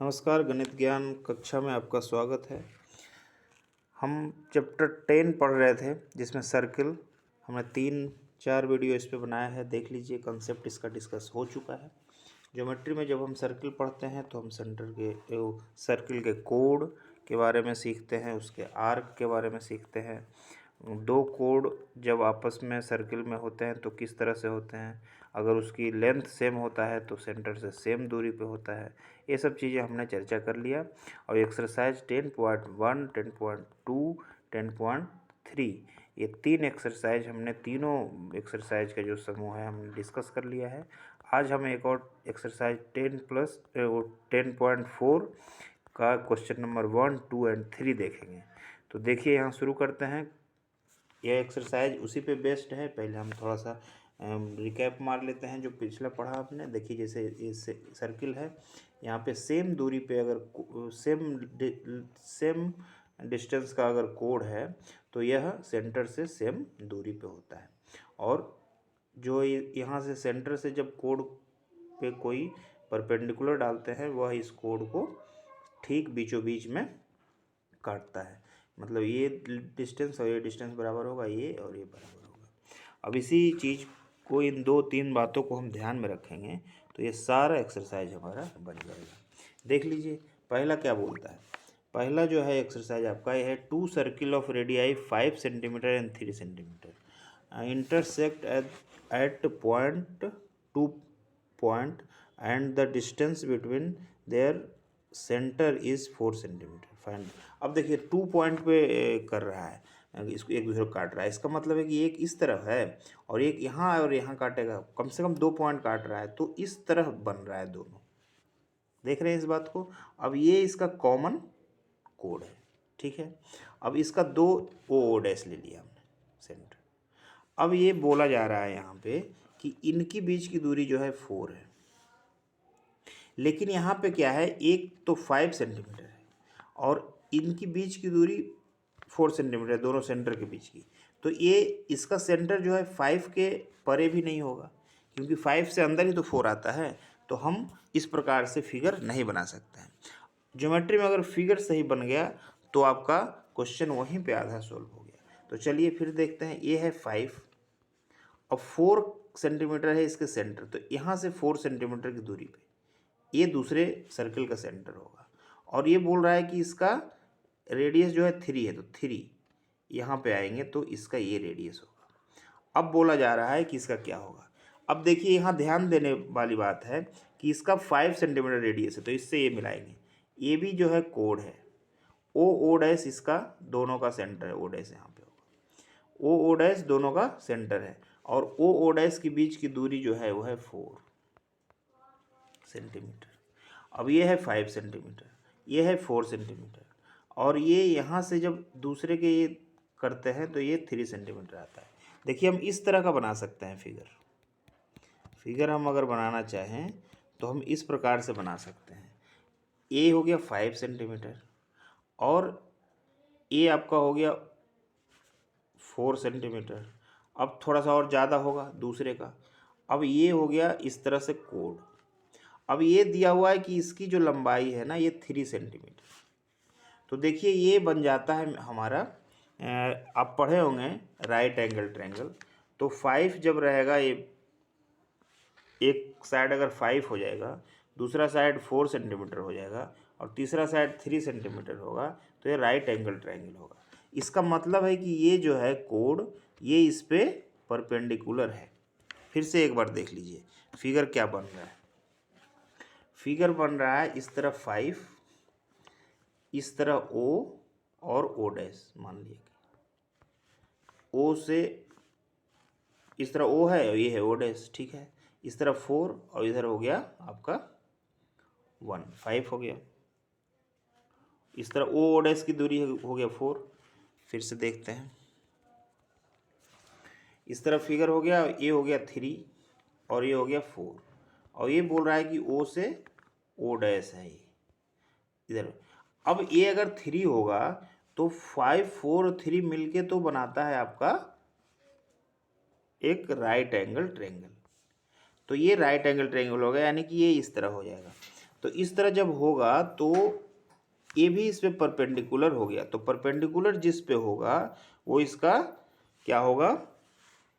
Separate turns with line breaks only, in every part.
नमस्कार, गणित ज्ञान कक्षा में आपका स्वागत है। हम चैप्टर 10 पढ़ रहे थे जिसमें सर्किल हमने 3-4 वीडियो इस पे बनाया है। देख लीजिए, कंसेप्ट इसका डिस्कस हो चुका है। ज्योमेट्री में जब हम सर्किल पढ़ते हैं तो हम सर्किल के कोड के बारे में सीखते हैं, उसके आर्क के बारे में सीखते हैं। दो कोड जब आपस में सर्किल में होते हैं तो किस तरह से होते हैं, अगर उसकी लेंथ सेम होता है तो सेंटर से सेम दूरी पे होता है। ये सब चीज़ें हमने चर्चा कर लिया। और एक्सरसाइज 10.1, 10.2, 10.3 ये 3 एक्सरसाइज हमने तीनों एक्सरसाइज का जो समूह है हमने डिस्कस कर लिया है। आज हम एक और एक्सरसाइज 10.4 का क्वेश्चन नंबर 1, 2 एंड 3 देखेंगे। तो देखिए, यहाँ शुरू करते हैं। यह एक्सरसाइज उसी पे बेस्ड है। पहले हम थोड़ा सा रिकैप मार लेते हैं जो पिछला पढ़ा आपने। देखिए, जैसे ये सर्किल है, यहाँ पे सेम दूरी पे अगर सेम डिस्टेंस का अगर कोड है तो यह सेंटर से सेम दूरी पे होता है। और जो यहाँ से सेंटर से जब कोड पे कोई परपेंडिकुलर डालते हैं वह इस कोड को ठीक बीचों बीच में काटता है। मतलब ये डिस्टेंस और ये डिस्टेंस बराबर होगा, ये और ये बराबर होगा। अब इसी चीज़ को, इन 2-3 बातों को हम ध्यान में रखेंगे तो ये सारा एक्सरसाइज हमारा बन जाएगा। देख लीजिए, पहला क्या बोलता है। पहला जो है एक्सरसाइज आपका ये है, 2 circle of radii 5 centimetre and 3 centimetre intersect at point 2 point and the distance between their centre is 4 centimetre find. अब देखिए, 2 पॉइंट पे कर रहा है, इसको एक दूसरे को काट रहा है। इसका मतलब है कि एक इस तरफ है और एक यहाँ और यहाँ काटेगा। कम से कम 2 पॉइंट काट रहा है, तो इस तरफ बन रहा है दोनों। देख रहे हैं इस बात को। अब ये इसका कॉमन कोड है, ठीक है। अब इसका 2 ओ डैश ले लिया हमने सेंटर। अब ये बोला जा रहा है यहाँ पे कि इनकी बीच की दूरी जो है 4 है, लेकिन यहाँ पे क्या है, एक तो 5 सेंटीमीटर है और इनकी बीच की दूरी 4 सेंटीमीटर है, दोनों सेंटर के बीच की। तो ये इसका सेंटर जो है 5 के परे भी नहीं होगा, क्योंकि 5 से अंदर ही तो 4 आता है। तो हम इस प्रकार से फिगर नहीं बना सकते हैं। ज्योमेट्री में अगर फिगर सही बन गया तो आपका क्वेश्चन वहीं पे आधा सोल्व हो गया। तो चलिए फिर देखते हैं। ये है 5 और 4 सेंटीमीटर है इसके सेंटर, तो यहाँ से 4 सेंटीमीटर की दूरी पे ये दूसरे सर्कल का सेंटर होगा। और ये बोल रहा है कि इसका रेडियस जो है 3 है, तो 3 यहाँ पे आएंगे तो इसका ये रेडियस होगा। अब बोला जा रहा है कि इसका क्या होगा। अब देखिए, यहाँ ध्यान देने वाली बात है कि इसका 5 सेंटीमीटर रेडियस है, तो इससे ये मिलाएंगे। ये भी जो है कोड है, ओ डैश इसका दोनों का सेंटर है। ओ डैश यहाँ पे होगा, ओ डैश दोनों का सेंटर है। और ओ डैश के बीच की दूरी जो है वो है 4 सेंटीमीटर। अब ये है 5 सेंटीमीटर, ये है 4 सेंटीमीटर, और ये यहाँ से जब दूसरे के ये करते हैं तो ये 3 सेंटीमीटर आता है। देखिए, हम इस तरह का बना सकते हैं फिगर हम अगर बनाना चाहें तो हम इस प्रकार से बना सकते हैं। ये हो गया 5 सेंटीमीटर और ये आपका हो गया 4 सेंटीमीटर। अब थोड़ा सा और ज़्यादा होगा दूसरे का। अब ये हो गया इस तरह से कोड। अब ये दिया हुआ है कि इसकी जो लंबाई है ना, ये 3 सेंटीमीटर। तो देखिए, ये बन जाता है हमारा, आप पढ़े होंगे राइट एंगल ट्रायंगल। तो 5 जब रहेगा, ये एक साइड अगर 5 हो जाएगा, दूसरा साइड 4 सेंटीमीटर हो जाएगा और तीसरा साइड 3 सेंटीमीटर होगा, तो ये राइट एंगल ट्रायंगल होगा। इसका मतलब है कि ये जो है कोड, ये इस पे परपेंडिकुलर है। फिर से एक बार देख लीजिए फिगर क्या बन रहा है। फिगर बन रहा है इस तरफ 5, इस तरह O और O डैश। मान लिया कि O से इस तरह O है और ये है O डैश, ठीक है। इस तरफ 4 और इधर हो गया आपका 1, 5 हो गया। इस तरह O डैश की दूरी हो गया 4। फिर से देखते हैं, इस तरफ फिगर हो गया, ये हो गया 3 और ये हो गया 4, और ये बोल रहा है कि O से O डैश है ये इधर। अब ये अगर 3 होगा तो 5, 4 और 3 मिलके तो बनाता है आपका एक राइट एंगल ट्रायंगल। तो ये राइट एंगल ट्रायंगल होगा, यानी कि ये इस तरह हो जाएगा। तो इस तरह जब होगा तो ये भी इस पे परपेंडिकुलर हो गया, तो परपेंडिकुलर जिस पे होगा वो इसका क्या होगा,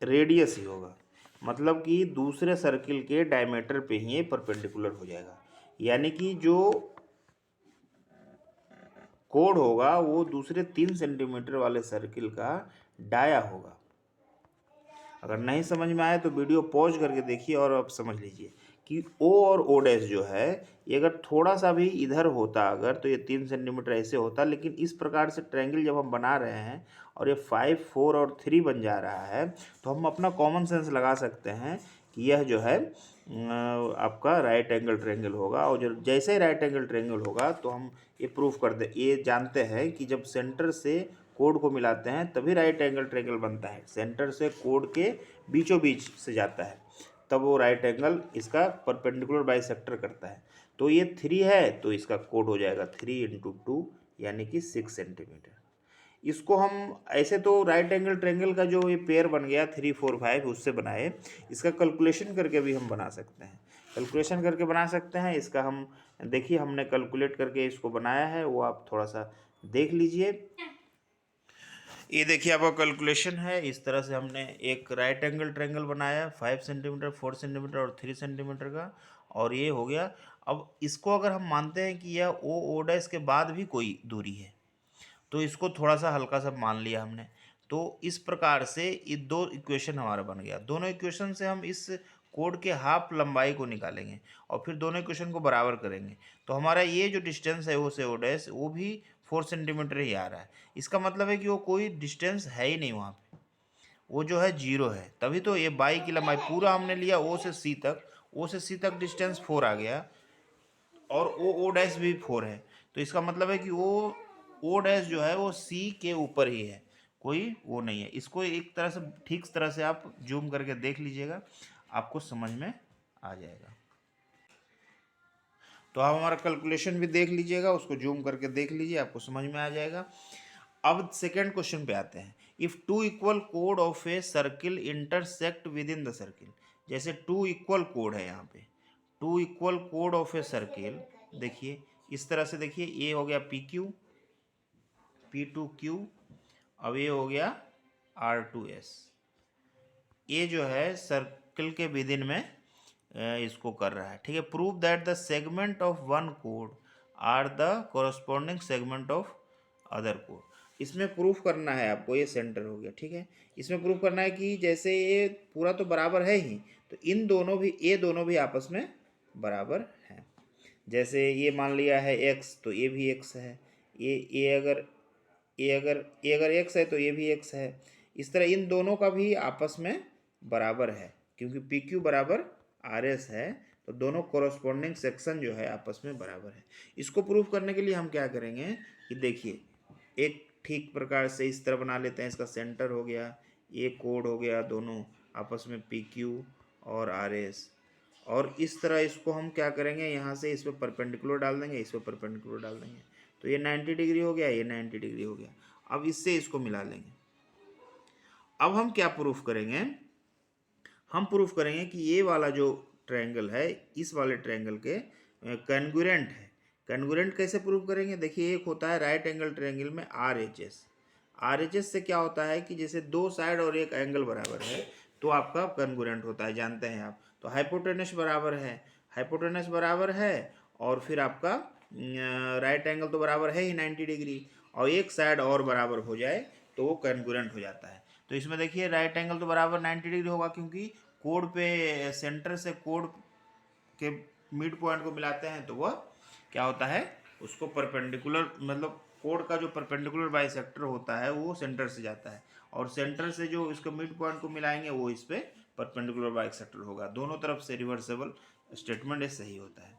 रेडियस ही होगा। मतलब कि दूसरे सर्किल के डायमीटर पे ही ये परपेंडिकुलर हो जाएगा, यानी कि जो कोड होगा वो दूसरे 3 सेंटीमीटर वाले सर्किल का डाया होगा। अगर नहीं समझ में आए तो वीडियो पॉज करके देखिए और अब समझ लीजिए कि ओ और ओ डैश जो है ये अगर थोड़ा सा भी इधर होता अगर तो ये 3 सेंटीमीटर ऐसे होता, लेकिन इस प्रकार से ट्रायंगल जब हम बना रहे हैं और ये 5, 4 और 3 बन जा रहा है तो हम अपना कॉमन सेंस लगा सकते हैं कि यह जो है आपका राइट एंगल ट्रायंगल होगा। और जो जैसे ही राइट एंगल ट्रायंगल होगा तो हम ये प्रूफ कर दे, ये जानते हैं कि जब सेंटर से कोड को मिलाते हैं तभी राइट एंगल ट्रायंगल बनता है। सेंटर से कोड के बीचों बीच से जाता है तब वो राइट एंगल इसका परपेंडिकुलर बाइसेक्टर करता है। तो ये 3 है तो इसका कोड हो जाएगा 3 × 2 यानी कि 6 सेंटीमीटर। इसको हम ऐसे तो राइट एंगल ट्रायंगल का जो ये पेयर बन गया 3, 4, 5 उससे बनाए, इसका कैलकुलेशन करके भी हम बना सकते हैं। कैलकुलेशन करके बना सकते हैं इसका, हम देखिए हमने कैलकुलेट करके इसको बनाया है, वो आप थोड़ा सा देख लीजिए। ये देखिए आपका कैलकुलेशन है, इस तरह से हमने एक राइट एंगल ट्रायंगल बनाया 5 सेंटीमीटर, 4 सेंटीमीटर और 3 सेंटीमीटर का, और ये हो गया। अब इसको अगर हम मानते हैं कि यह ओ डैश के बाद भी कोई दूरी है तो इसको थोड़ा सा हल्का सा मान लिया हमने। तो इस प्रकार से ये 2 इक्वेशन हमारा बन गया। दोनों इक्वेशन से हम इस कोड के हाफ लंबाई को निकालेंगे और फिर दोनों इक्वेशन को बराबर करेंगे। तो हमारा ये जो डिस्टेंस है ओ से ओ डैश वो भी 4 सेंटीमीटर ही आ रहा है। इसका मतलब है कि वो कोई डिस्टेंस है ही नहीं वहाँ पे, वो जो है 0 है। तभी तो ये बाई की लंबाई पूरा हमने लिया ओ से सी तक, ओ से सी तक डिस्टेंस 4 आ गया और ओ डैश भी 4 है। तो इसका मतलब है कि ओ डैश जो है वो सी के ऊपर ही है, कोई वो नहीं है। इसको एक तरह से ठीक तरह से आप जूम करके देख लीजिएगा, आपको समझ में आ जाएगा। तो आप हमारा कैलकुलेशन भी देख लीजिएगा, उसको जूम करके देख लीजिए, आपको समझ में आ जाएगा। अब सेकेंड क्वेश्चन पे आते हैं। इफ 2 इक्वल कोड of a circle intersect within the circle, जैसे 2 इक्वल कोड है यहाँ पे, 2 इक्वल कोड ऑफ ए सर्किल, देखिए इस तरह से, देखिए ये हो गया पी क्यू, P2Q, अब ये हो गया R2S। ये जो है सर्कल के विदिन में इसको कर रहा है, ठीक है। Prove that the segment of one code are the corresponding segment of other code. इसमें प्रूफ करना है आपको, ये सेंटर हो गया, ठीक है। इसमें प्रूफ करना है कि जैसे ये पूरा तो बराबर है ही, तो इन दोनों भी, ये दोनों भी आपस में बराबर हैं। जैसे ये मान लिया है x तो ये भी x है, ये अगर x है तो ये भी x है। इस तरह इन दोनों का भी आपस में बराबर है, क्योंकि PQ बराबर RS है, तो दोनों कोरस्पॉन्डिंग सेक्शन जो है आपस में बराबर है। इसको प्रूफ करने के लिए हम क्या करेंगे कि देखिए एक ठीक प्रकार से इस तरह बना लेते हैं, इसका सेंटर हो गया, ये कोड हो गया, दोनों आपस में PQ और RS, और इस तरह इसको हम क्या करेंगे, यहाँ से इस पर परपेंडिकुलर डाल देंगे, इस पर परपेंडिकुलर डाल देंगे, तो ये 90 डिग्री हो गया, ये 90 डिग्री हो गया। अब इससे इसको मिला लेंगे। अब हम क्या प्रूफ करेंगे, हम प्रूफ करेंगे कि ये वाला जो ट्रायंगल है इस वाले ट्रायंगल के कॉन्ग्रुएंट है। कॉन्ग्रुएंट कैसे प्रूफ करेंगे, देखिए एक होता है राइट एंगल ट्रायंगल में RHS। RHS से क्या होता है कि जैसे 2 साइड और एक एंगल बराबर है तो आपका कॉन्ग्रुएंट होता है, जानते हैं आप। तो हाइपोटेनस बराबर है, हाइपोटेनस बराबर है, और फिर आपका राइट एंगल तो बराबर है ही 90 डिग्री, और एक साइड और बराबर हो जाए तो वो कॉन्ग्रुएंट हो जाता है। तो इसमें देखिए राइट एंगल तो बराबर 90 डिग्री होगा, क्योंकि कोड पे सेंटर से कोड के मिड पॉइंट को मिलाते हैं तो वह क्या होता है, उसको परपेंडिकुलर, मतलब कोड का जो परपेंडिकुलर बाइसेक्टर होता है वो सेंटर से जाता है, और सेंटर से जो इसको मिड पॉइंट को मिलाएंगे वो इस पे परपेंडिकुलर बाइसेक्टर होगा। दोनों तरफ से रिवर्सेबल स्टेटमेंट ये सही होता है।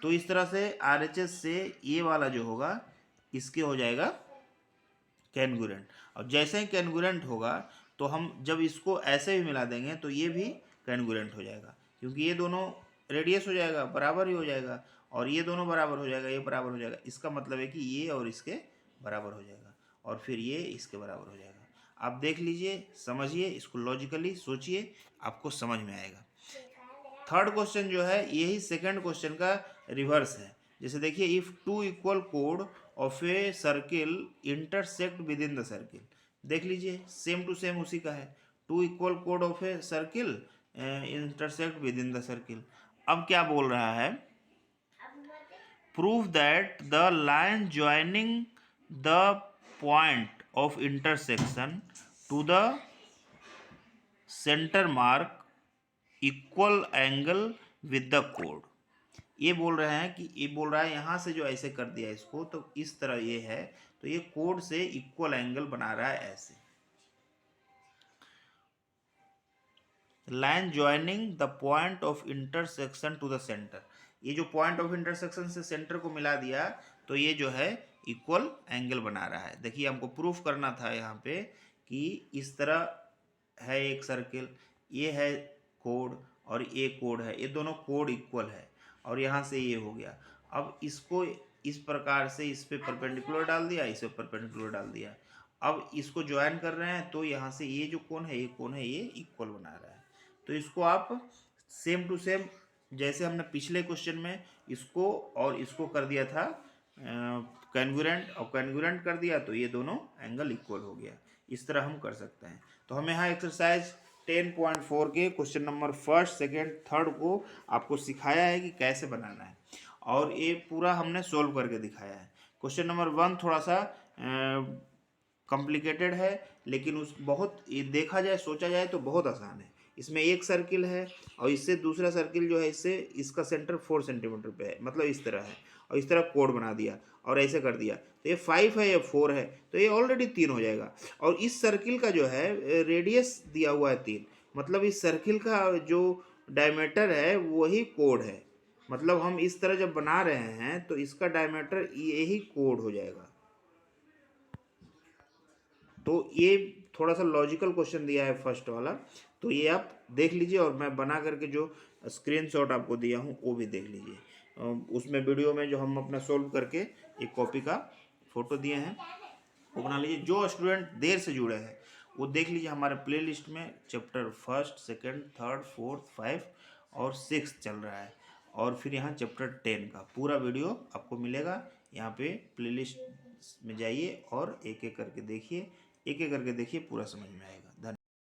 तो इस तरह से RHS से ये वाला जो होगा इसके हो जाएगा कैनगुरेंट, और जैसे ही कैनगुरेंट होगा तो हम जब इसको ऐसे भी मिला देंगे तो ये भी कैनगुरेंट हो जाएगा, क्योंकि ये दोनों रेडियस हो जाएगा, बराबर ही हो जाएगा, और ये दोनों बराबर हो जाएगा, ये बराबर हो जाएगा। इसका मतलब है कि ये और इसके बराबर हो जाएगा, और फिर ये इसके बराबर हो जाएगा। आप देख लीजिए, समझिए, इसको लॉजिकली सोचिए, आपको समझ में आएगा। थर्ड क्वेश्चन जो है यही सेकंड क्वेश्चन का रिवर्स है। जैसे देखिए, इफ टू इक्वल कोड of a circle intersect within the circle, देख लीजिए सेम टू सेम उसी का है। टू इक्वल कोड of a circle intersect within the circle. अब क्या बोल रहा है, prove that the line joining the point of intersection to the centre mark equal angle with the कोड। ये बोल रहे हैं कि ये बोल रहा है यहाँ से जो ऐसे कर दिया इसको, तो इस तरह ये है, तो ये कोड से इक्वल एंगल बना रहा है ऐसे। Line joining the point of intersection to the centre, ये जो पॉइंट ऑफ इंटरसेक्शन से सेंटर को मिला दिया, तो ये जो है इक्वल एंगल बना रहा है। देखिए हमको प्रूफ करना था यहाँ पे कि इस तरह है एक सर्किल, ये है कोड और ये कोड है, ये दोनों कोड इक्वल है, और यहाँ से ये हो गया। अब इसको इस प्रकार से इस पे परपेंडिकुलर डाल दिया, इस पे परपेंडिकुलर डाल दिया। अब इसको ज्वाइन कर रहे हैं, तो यहाँ से ये जो कोण है, ये कोण है, ये इक्वल बना रहा है। तो इसको आप सेम टू सेम, जैसे हमने पिछले क्वेश्चन में इसको और इसको कर दिया था कैन्गुरेंट, और कैन्गुरेंट कर दिया तो ये दोनों एंगल इक्वल हो गया। इस तरह हम कर सकते हैं। तो हमें यहाँ एक्सरसाइज 10.4 के question number first, second, third को आपको सिखाया है कि कैसे बनाना है, और ये पूरा हमने सोल्व करके दिखाया है। क्वेश्चन नंबर 1 थोड़ा सा कॉम्प्लिकेटेड है, लेकिन उस बहुत ये देखा जाए, सोचा जाए तो बहुत आसान है। इसमें एक सर्किल है और इससे दूसरा सर्किल जो है, इससे इसका सेंटर 4 सेंटीमीटर पे है, मतलब इस तरह है, और इस तरह कोड बना दिया और ऐसे कर दिया, तो ये 5 है, ये 4 है, तो ये ऑलरेडी 3 हो जाएगा। और इस सर्किल का जो है रेडियस दिया हुआ है 3, मतलब इस सर्किल का जो डायमीटर है वही कोड है। मतलब हम इस तरह जब बना रहे हैं तो इसका डायमीटर यही कोड हो जाएगा। तो ये थोड़ा सा लॉजिकल क्वेश्चन दिया है फर्स्ट वाला, तो ये आप देख लीजिए, और मैं बना करके जो स्क्रीनशॉट आपको दिया हूँ वो भी देख लीजिए। उसमें वीडियो में जो हम अपना सोल्व करके एक कॉपी का फोटो दिए हैं वो बना लीजिए। जो स्टूडेंट देर से जुड़े हैं वो देख लीजिए, हमारे प्लेलिस्ट में chapter first, second, third, fourth, 5 और 6 चल रहा है, और फिर यहाँ चैप्टर 10 का पूरा वीडियो आपको मिलेगा। यहाँ पे प्लेलिस्ट में जाइए और एक एक करके देखिए, एक एक करके देखिए, पूरा समझ में आएगा।